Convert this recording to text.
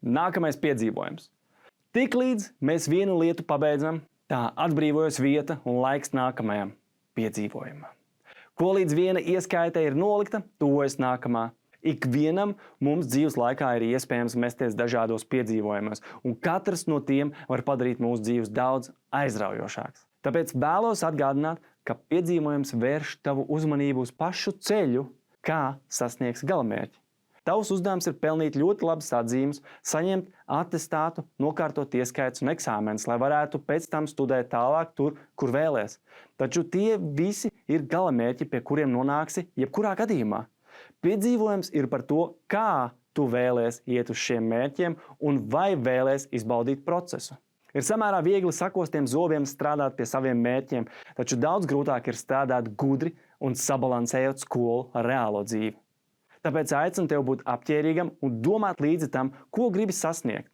Nākamais piedzīvojums. Tiklīdz mēs vienu lietu pabeidzam, tā atbrīvojas vieta un laiks nākamajam piedzīvojumam. Ko līdz viena ieskaite ir nolikta, tuvojas nākamā. Ikvienam mums dzīves laikā ir iespējams mesties dažādos piedzīvojumos, un katrs no tiem var padarīt mūsu dzīves daudz aizraujošāks. Tāpēc vēlos atgādināt, ka piedzīvojums vērš tavu uzmanību uz pašu ceļu, kā sasniegs galamērķi. Tavs uzdevums ir pelnīt ļoti labas atzīmes, saņemt atestātu, nokārtot ieskaitus un eksāmenus, lai varētu pēc tam studēt tālāk tur, kur vēlies. Taču tie visi ir galamērķi, pie kuriem nonāksi jebkurā gadījumā. Piedzīvojums ir par to, kā tu vēlies iet uz šiem mērķiem un vai vēlies izbaudīt procesu. Ir samērā viegli sakostiem zobiem strādāt pie saviem mērķiem, taču daudz grūtāk ir strādāt gudri un sabalansējot skolu ar reālo dzīvi. Tāpēc aicinu tevi būt apķērīgam un domāt līdzi tam, ko gribi sasniegt.